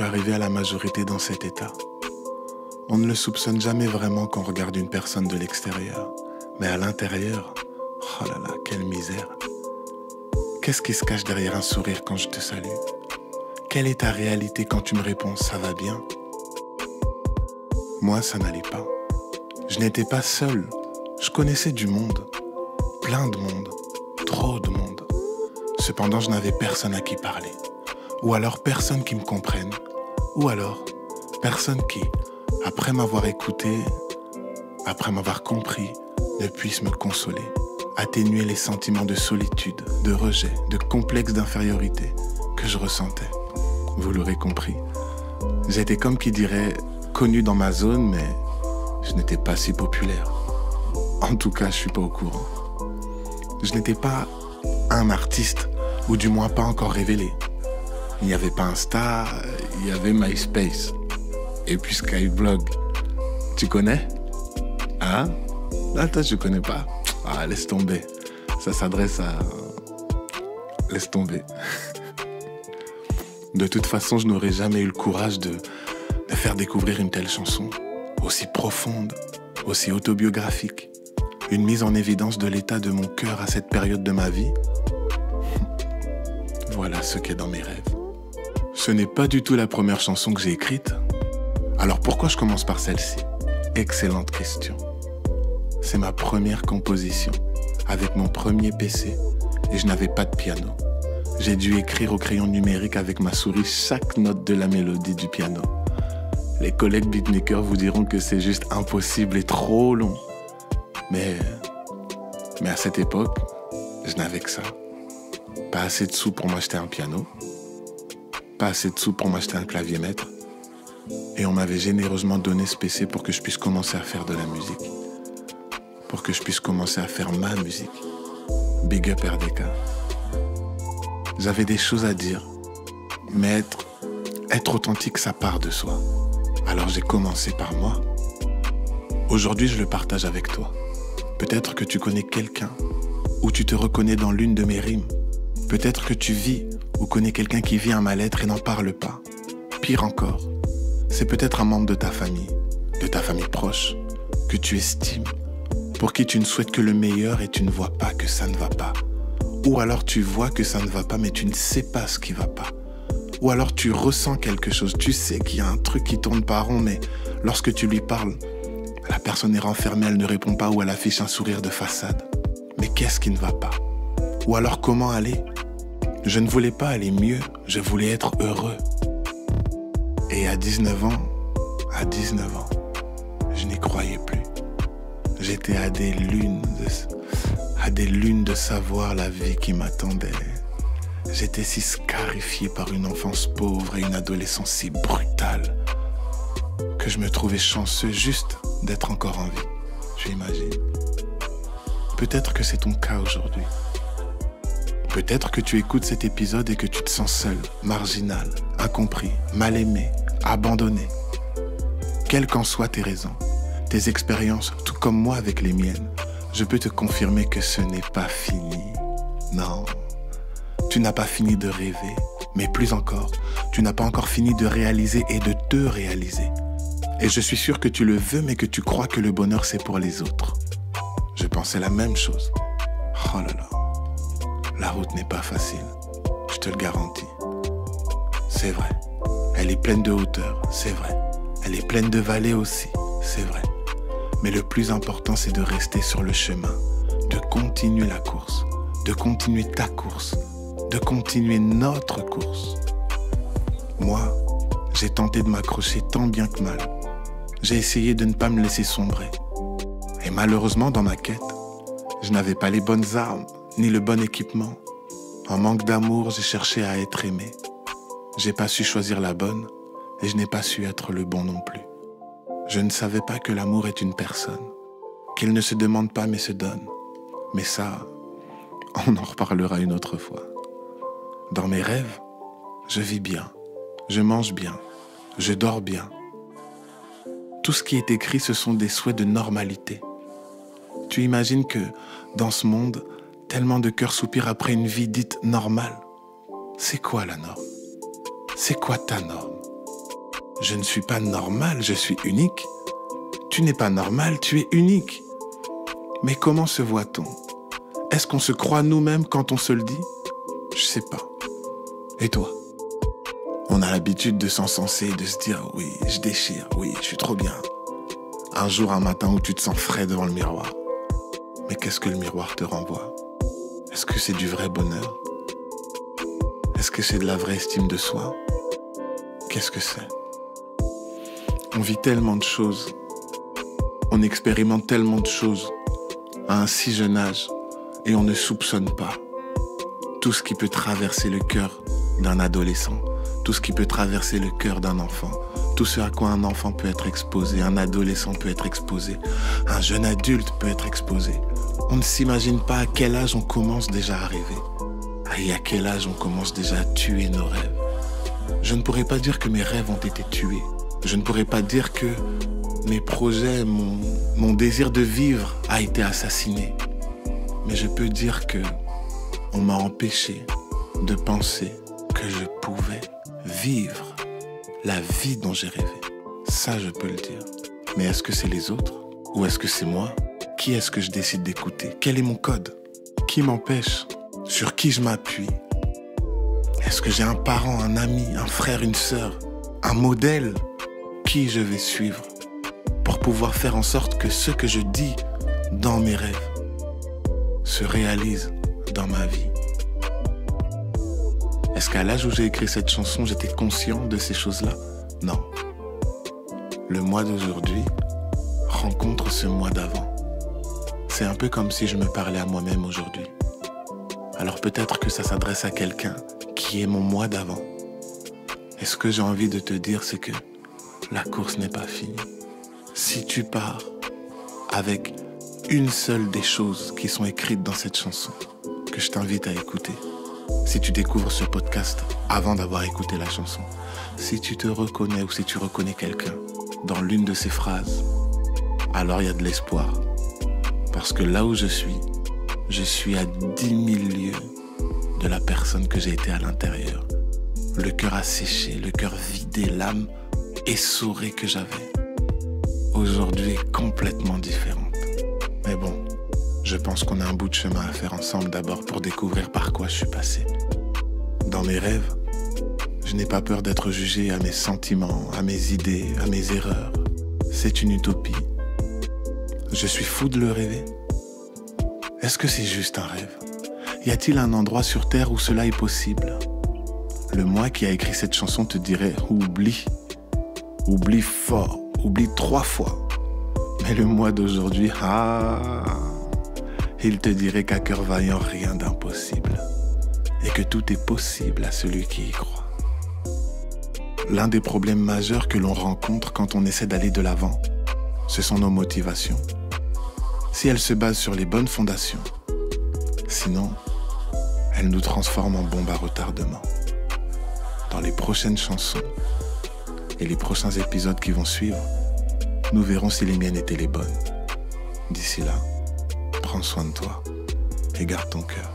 suis arrivé à la majorité dans cet état. On ne le soupçonne jamais vraiment quand on regarde une personne de l'extérieur. Mais à l'intérieur, oh là là, quelle misère. Qu'est-ce qui se cache derrière un sourire quand je te salue? Quelle est ta réalité quand tu me réponds « ça va bien » ? Moi, ça n'allait pas. Je n'étais pas seul. Je connaissais du monde. Plein de monde. Trop de monde. Cependant, je n'avais personne à qui parler. Ou alors personne qui me comprenne. Ou alors personne qui, après m'avoir écouté, après m'avoir compris, ne puisse me consoler, atténuer les sentiments de solitude, de rejet, de complexe d'infériorité que je ressentais. Vous l'aurez compris. J'étais comme qui dirait connu dans ma zone, mais je n'étais pas si populaire. En tout cas, je suis pas au courant. Je n'étais pas un artiste, ou du moins pas encore révélé. Il n'y avait pas Insta, il y avait MySpace. Et puis Skyblog. Tu connais? Hein? Ah, toi, je connais pas. Ah, laisse tomber. Ça s'adresse à... Laisse tomber. De toute façon, je n'aurais jamais eu le courage de faire découvrir une telle chanson, aussi profonde, aussi autobiographique. Une mise en évidence de l'état de mon cœur à cette période de ma vie. Voilà ce qu'est dans mes rêves. Ce n'est pas du tout la première chanson que j'ai écrite. Alors pourquoi je commence par celle-ci? Excellente question. C'est ma première composition, avec mon premier PC, et je n'avais pas de piano. J'ai dû écrire au crayon numérique avec ma souris chaque note de la mélodie du piano. Les collègues beatmakers vous diront que c'est juste impossible et trop long. Mais à cette époque, je n'avais que ça. Pas assez de sous pour m'acheter un piano, pas assez de sous pour m'acheter un clavier maître, et on m'avait généreusement donné ce PC pour que je puisse commencer à faire de la musique. Pour que je puisse commencer à faire ma musique. Big up RDK. J'avais des choses à dire, mais être authentique, ça part de soi. Alors j'ai commencé par moi. Aujourd'hui, je le partage avec toi. Peut-être que tu connais quelqu'un, ou tu te reconnais dans l'une de mes rimes. Peut-être que tu vis, ou connais quelqu'un qui vit un mal-être et n'en parle pas. Pire encore, c'est peut-être un membre de ta famille proche, que tu estimes, pour qui tu ne souhaites que le meilleur et tu ne vois pas que ça ne va pas. Ou alors tu vois que ça ne va pas, mais tu ne sais pas ce qui va pas. Ou alors tu ressens quelque chose, tu sais qu'il y a un truc qui tourne pas rond, mais lorsque tu lui parles, la personne est renfermée, elle ne répond pas ou elle affiche un sourire de façade. Mais qu'est-ce qui ne va pas? Ou alors comment aller? Je ne voulais pas aller mieux, je voulais être heureux. Et à 19 ans, je n'y croyais plus. J'étais à des lunes de savoir la vie qui m'attendait. J'étais si scarifié par une enfance pauvre et une adolescence si brutale que je me trouvais chanceux juste d'être encore en vie. Tu imagines? Peut-être que c'est ton cas aujourd'hui. Peut-être que tu écoutes cet épisode et que tu te sens seul, marginal, incompris, mal aimé, abandonné. Quelles qu'en soient tes raisons, tes expériences, tout comme moi avec les miennes, je peux te confirmer que ce n'est pas fini. Non, tu n'as pas fini de rêver, mais plus encore, tu n'as pas encore fini de réaliser et de te réaliser. Et je suis sûr que tu le veux, mais que tu crois que le bonheur c'est pour les autres. Je pensais la même chose. Oh là là, la route n'est pas facile, je te le garantis. C'est vrai, elle est pleine de hauteur, c'est vrai. Elle est pleine de vallées aussi, c'est vrai. Mais le plus important, c'est de rester sur le chemin, de continuer la course, de continuer ta course, de continuer notre course. Moi, j'ai tenté de m'accrocher tant bien que mal. J'ai essayé de ne pas me laisser sombrer. Et malheureusement, dans ma quête, je n'avais pas les bonnes armes, ni le bon équipement. En manque d'amour, j'ai cherché à être aimé. J'ai pas su choisir la bonne, et je n'ai pas su être le bon non plus. Je ne savais pas que l'amour est une personne, qu'il ne se demande pas mais se donne. Mais ça, on en reparlera une autre fois. Dans mes rêves, je vis bien, je mange bien, je dors bien. Tout ce qui est écrit, ce sont des souhaits de normalité. Tu imagines que, dans ce monde, tellement de cœurs soupirent après une vie dite normale. C'est quoi la norme? C'est quoi ta norme? Je ne suis pas normal, je suis unique. Tu n'es pas normal, tu es unique. Mais comment se voit-on? Est-ce qu'on se croit nous-mêmes quand on se le dit? Je sais pas. Et toi? On a l'habitude de s'encenser, de se dire « oui, je déchire, oui, je suis trop bien ». Un jour, un matin où tu te sens frais devant le miroir. Mais qu'est-ce que le miroir te renvoie? Est-ce que c'est du vrai bonheur? Est-ce que c'est de la vraie estime de soi? Qu'est-ce que c'est? On vit tellement de choses, on expérimente tellement de choses à un si jeune âge et on ne soupçonne pas tout ce qui peut traverser le cœur d'un adolescent, tout ce qui peut traverser le cœur d'un enfant, tout ce à quoi un enfant peut être exposé, un adolescent peut être exposé, un jeune adulte peut être exposé. On ne s'imagine pas à quel âge on commence déjà à rêver et à quel âge on commence déjà à tuer nos rêves. Je ne pourrais pas dire que mes rêves ont été tués. Je ne pourrais pas dire que mes projets, mon désir de vivre a été assassiné. Mais je peux dire que on m'a empêché de penser que je pouvais vivre la vie dont j'ai rêvé. Ça, je peux le dire. Mais est-ce que c'est les autres? Ou est-ce que c'est moi? Qui est-ce que je décide d'écouter? Quel est mon code? Qui m'empêche? Sur qui je m'appuie? Est-ce que j'ai un parent, un ami, un frère, une sœur, un modèle? Qui je vais suivre pour pouvoir faire en sorte que ce que je dis dans mes rêves se réalise dans ma vie? Est-ce qu'à l'âge où j'ai écrit cette chanson, j'étais conscient de ces choses-là? Non. Le moi d'aujourd'hui rencontre ce moi d'avant. C'est un peu comme si je me parlais à moi-même aujourd'hui. Alors peut-être que ça s'adresse à quelqu'un qui est mon moi d'avant. Et ce que j'ai envie de te dire, c'est que la course n'est pas finie. Si tu pars avec une seule des choses qui sont écrites dans cette chanson, que je t'invite à écouter, si tu découvres ce podcast avant d'avoir écouté la chanson, si tu te reconnais ou si tu reconnais quelqu'un dans l'une de ces phrases, alors il y a de l'espoir. Parce que là où je suis à 10 000 lieues de la personne que j'ai été à l'intérieur. Le cœur asséché, le cœur vidé, l'âme essorée que j'avais. Aujourd'hui est complètement différente. Mais bon, je pense qu'on a un bout de chemin à faire ensemble d'abord pour découvrir par quoi je suis passé. Dans mes rêves, je n'ai pas peur d'être jugé à mes sentiments, à mes idées, à mes erreurs. C'est une utopie. Je suis fou de le rêver. Est-ce que c'est juste un rêve? Y a-t-il un endroit sur Terre où cela est possible? Le moi qui a écrit cette chanson te dirait « oublie ». Oublie fort, oublie 3 fois. Mais le moi d'aujourd'hui, il te dirait qu'à cœur vaillant, rien d'impossible. Et que tout est possible à celui qui y croit. L'un des problèmes majeurs que l'on rencontre quand on essaie d'aller de l'avant, ce sont nos motivations. Si elles se basent sur les bonnes fondations, sinon, elles nous transforment en bombes à retardement. Dans les prochaines chansons et les prochains épisodes qui vont suivre, nous verrons si les miennes étaient les bonnes. D'ici là, prends soin de toi et garde ton cœur.